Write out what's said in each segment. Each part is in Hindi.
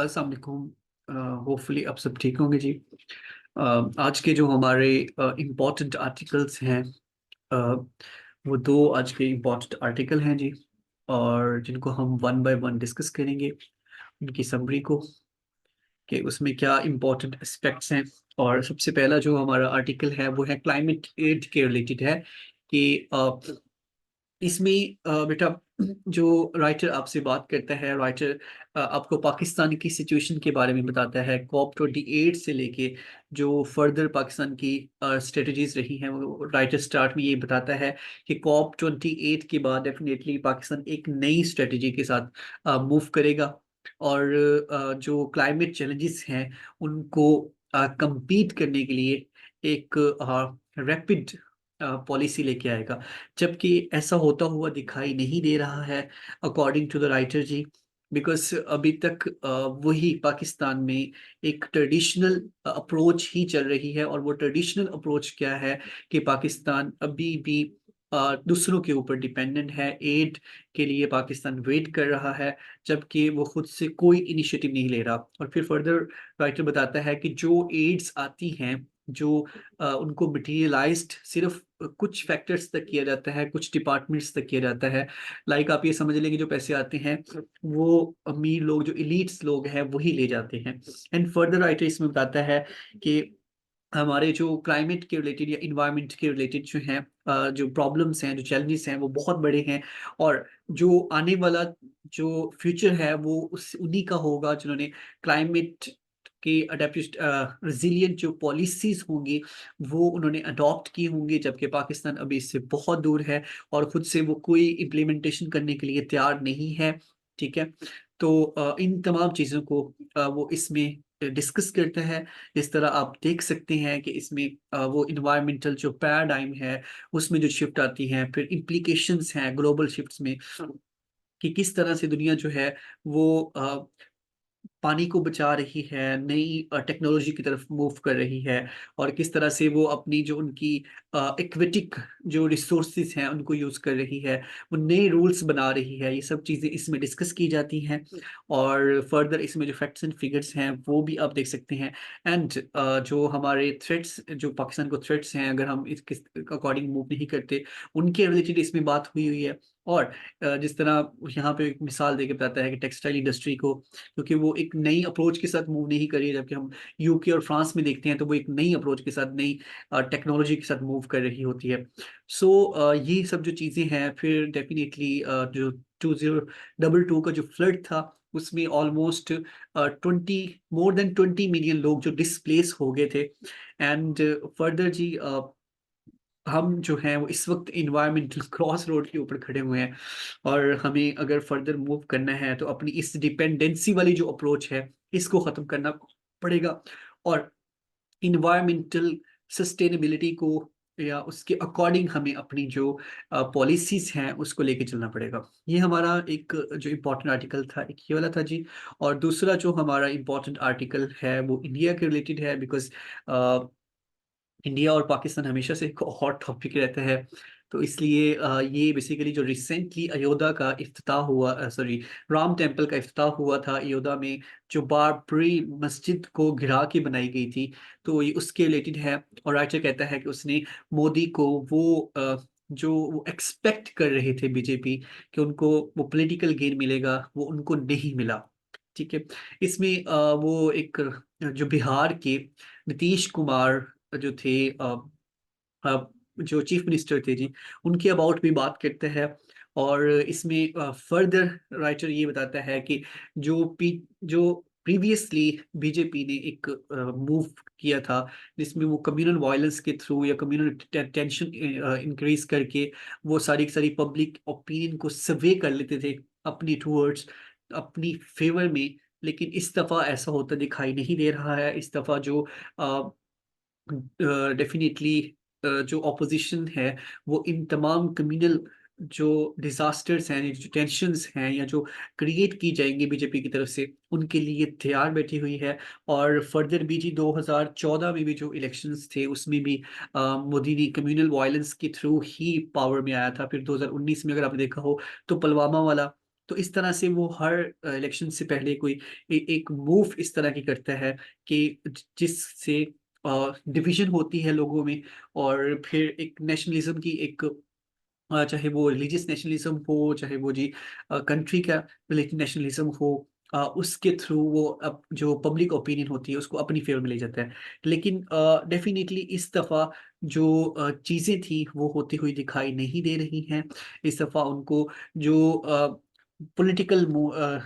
अस्सलाम वालेकुम। होपफुली आप सब ठीक होंगे जी। आज के जो हमारे इम्पोर्टेंट आर्टिकल्स हैं, अ, वो दो आज के इम्पोर्टेंट आर्टिकल हैं जी, और जिनको हम वन बाय वन डिस्कस करेंगे उनकी समरी को, कि उसमें क्या इम्पोर्टेंट एस्पेक्ट्स हैं। और सबसे पहला जो हमारा आर्टिकल है वो है क्लाइमेट एड के रिलेटेड है, कि इसमें बेटा, जो राइटर आपसे बात करता है, राइटर आपको पाकिस्तान की सिचुएशन के बारे में बताता है COP 28 से लेके जो फर्दर पाकिस्तान की स्ट्रेटजीज रही हैं। वो राइटर स्टार्ट में ये बताता है कि COP 28 के बाद डेफिनेटली पाकिस्तान एक नई स्ट्रेटजी के साथ मूव करेगा, और जो क्लाइमेट चैलेंजेस हैं उनको compete करने के लिए एक रैपिड पॉलिसी लेके आएगा। जबकि ऐसा होता हुआ दिखाई नहीं दे रहा है according to the writer ji, because अभी तक वही पाकिस्तान में एक ट्रेडिशनल अप्रोच ही चल रही है। और वो ट्रेडिशनल अप्रोच क्या है कि पाकिस्तान अभी भी दूसरों के ऊपर डिपेंडेंट है। एड के लिए पाकिस्तान वेट कर रहा है, जबकि वो खुद से कोई इनिशिएटिव नहीं ले रहा। और फिर फर्दर राइटर बताता है कि जो एड्स आती हैं, जो उनको मटेरियलाइज्ड सिर्फ कुछ फैक्टर्स तक किया जाता है, कुछ डिपार्टमेंट्स तक किया जाता है। लाइक आप ये समझ लें कि जो पैसे आते हैं वो अमीर लोग, जो इलीट्स लोग हैं, वही ले जाते हैं। एंड फर्दर राइटर इसमें बताता है कि हमारे जो क्लाइमेट के रिलेटेड या इन्वायरमेंट के रिलेटेड जो हैं, जो प्रॉब्लम्स हैं, जो चैलेंजेस हैं, वो बहुत बड़े हैं। और जो आने वाला जो फ्यूचर है वो उस उन्हीं का होगा जिन्होंने क्लाइमेट के अडेप्ट रिजिलियंट जो पॉलिसीज होंगी वो उन्होंने अडॉप्ट की होंगी, जबकि पाकिस्तान अभी इससे बहुत दूर है और खुद से वो कोई इम्प्लीमेंटेशन करने के लिए तैयार नहीं है। ठीक है। तो इन तमाम चीज़ों को वो इसमें डिस्कस करता है। इस तरह आप देख सकते हैं कि इसमें वो इन्वायरमेंटल जो पैराडाइम है उसमें जो शिफ्ट आती है, फिर इम्प्लीकेशंस हैं ग्लोबल शिफ्ट्स में, कि किस तरह से दुनिया जो है वो पानी को बचा रही है, नई टेक्नोलॉजी की तरफ मूव कर रही है, और किस तरह से वो अपनी जो उनकी एक्वेटिक जो रिसोर्सेज हैं उनको यूज कर रही है, वो नए रूल्स बना रही है। ये सब चीजें इसमें डिस्कस की जाती हैं। और फर्दर इसमें जो फैक्ट्स एंड फिगर्स हैं वो भी आप देख सकते हैं। एंड जो हमारे थ्रेट्स, जो पाकिस्तान को थ्रेट्स हैं, अगर हम इसके अकॉर्डिंग मूव नहीं करते, उनके रिलेटेड इसमें बात हुई हुई है। और जिस तरह यहाँ पे एक मिसाल देके बताता है कि टेक्सटाइल इंडस्ट्री को, क्योंकि वो एक नई अप्रोच के साथ मूव नहीं कर रही है, जबकि हम यूके और फ्रांस में देखते हैं तो वो एक नई अप्रोच के साथ, नई टेक्नोलॉजी के साथ मूव कर रही होती है। सो ये सब जो चीज़ें हैं, फिर डेफिनेटली जो 2022 का जो फ्लड था उसमें ऑलमोस्ट 20 मोर देन 20 मिलियन लोग जो डिस्प्लेस हो गए थे। एंड फर्दर जी, हम जो हैं वो इस वक्त इन्वायरमेंटल क्रॉस रोड के ऊपर खड़े हुए हैं, और हमें अगर फर्दर मूव करना है तो अपनी इस डिपेंडेंसी वाली जो अप्रोच है इसको ख़त्म करना पड़ेगा। और इन्वायरमेंटल सस्टेनेबिलिटी को या उसके अकॉर्डिंग हमें अपनी जो पॉलिसीज हैं उसको लेके चलना पड़ेगा। ये हमारा एक जो इम्पोर्टेंट आर्टिकल था, एक ये वाला था जी। और दूसरा जो हमारा इम्पोर्टेंट आर्टिकल है वो इंडिया के रिलेटेड है, बिकॉज इंडिया और पाकिस्तान हमेशा से एक हॉट टॉपिक रहता है। तो इसलिए ये बेसिकली जो रिसेंटली अयोध्या का इफ्तिताह हुआ, सॉरी, राम टेम्पल का इफ्तिताह हुआ था अयोध्या में, जो बाबरी मस्जिद को गिरा के बनाई गई थी, तो ये उसके रिलेटेड है। और राइटर कहता है कि उसने मोदी को वो जो वो एक्सपेक्ट कर रहे थे बीजेपी, कि उनको वो पॉलिटिकल गेन मिलेगा, वो उनको नहीं मिला। ठीक है। इसमें वो एक जो बिहार के नीतीश कुमार जो थे, अ, जो चीफ मिनिस्टर थे जी, उनके अबाउट भी बात करते हैं। और इसमें फर्दर राइटर ये बताता है कि जो प्रीवियसली बीजेपी ने एक मूव किया था, जिसमें वो कम्युनल वायलेंस के थ्रू या कम्युनल टेंशन इंक्रीज करके वो सारी की सारी पब्लिक ओपिनियन को सर्वे कर लेते थे अपनी टूवर्ड्स, अपनी फेवर में। लेकिन इस दफा ऐसा होता दिखाई नहीं दे रहा है। इस दफा जो डेफिनेटली जो ऑपोजिशन है वो इन तमाम कम्युनल जो डिजास्टर्स हैं, जो टेंशन्स हैं, या जो क्रिएट की जाएंगी बीजेपी की तरफ से, उनके लिए तैयार बैठी हुई है। और फर्दर भी जी 2014 में भी जो इलेक्शंस थे उसमें भी मोदी ने कम्युनल वायलेंस के थ्रू ही पावर में आया था। फिर 2019 में अगर आपने देखा हो तो पुलवामा वाला तो इस तरह से वो हर इलेक्शन से पहले कोई एक मूव इस तरह की करता है कि जिससे डिवीजन होती है लोगों में, और फिर एक नेशनलिज्म की एक चाहे वो रिलीजियस नेशनलिज्म हो, चाहे वो जी कंट्री का रिलेटेड नेशनलिज्म हो, उसके थ्रू वो जो पब्लिक ओपिनियन होती है उसको अपनी फेवर में ले जाता है। लेकिन डेफिनेटली इस दफ़ा जो चीज़ें थी वो होती हुई दिखाई नहीं दे रही हैं। इस दफ़ा उनको जो पॉलिटिकल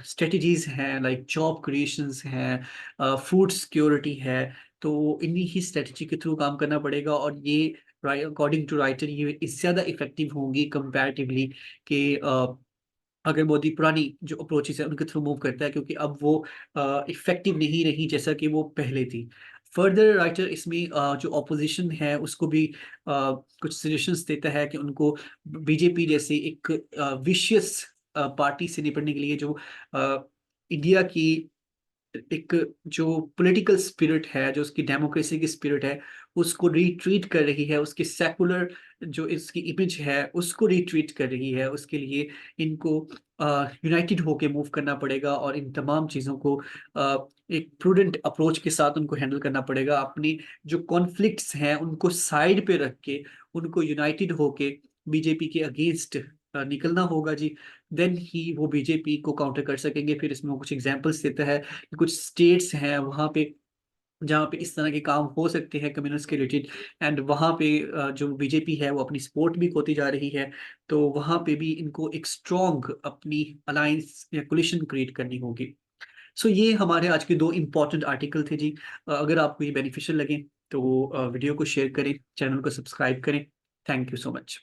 स्ट्रेटजीज़ हैं, लाइक जॉब क्रिएशंस हैं, फूड सिक्योरिटी है, तो इन्हीं ही स्ट्रेटजी के थ्रू काम करना पड़ेगा, और ये अकॉर्डिंग टू राइटर ये इससे ज़्यादा इफेक्टिव होंगी कंपैरेटिवली कि अगर मोदी पुरानी जो अप्रोचेस है उनके थ्रू मूव करता है, क्योंकि अब वो इफेक्टिव नहीं रही जैसा कि वो पहले थी। फर्दर राइटर इसमें जो ऑपोजिशन है उसको भी कुछ सजेशंस देता है कि उनको बीजेपी जैसे एक विशियस पार्टी से निपटने के लिए जो इंडिया की एक जो पॉलिटिकल स्पिरिट है, जो उसकी डेमोक्रेसी की स्पिरिट है, उसको रिट्रीट कर रही है, उसकी सेकुलर जो इसकी इमेज है, उसको रिट्रीट कर रही है। उसके लिए इनको यूनाइटेड होके मूव करना पड़ेगा, और इन तमाम चीज़ों को एक प्रूडेंट अप्रोच के साथ उनको हैंडल करना पड़ेगा। अपनी जो कॉन्फ्लिक्ट्स हैं, उनको साइड पे रख के, उनको यूनाइटेड होके बीजेपी के अगेंस्ट निकलना होगा जी। देन ही वो बीजेपी को काउंटर कर सकेंगे। फिर इसमें वो कुछ एग्जांपल्स देता है कि कुछ स्टेट्स हैं वहाँ पे जहाँ पे इस तरह के काम हो सकते हैं कम्युनिस्ट के रिलेटेड, एंड वहाँ पे जो बीजेपी है वो अपनी सपोर्ट भी खोती जा रही है। तो वहाँ पे भी इनको एक स्ट्रॉन्ग अपनी अलायंस या कोलिशन क्रिएट करनी होगी। सो ये हमारे आज के 2 इम्पोर्टेंट आर्टिकल थे जी। अगर आपको ये बेनिफिशियल लगे तो वीडियो को शेयर करें, चैनल को सब्सक्राइब करें। Thank you so much.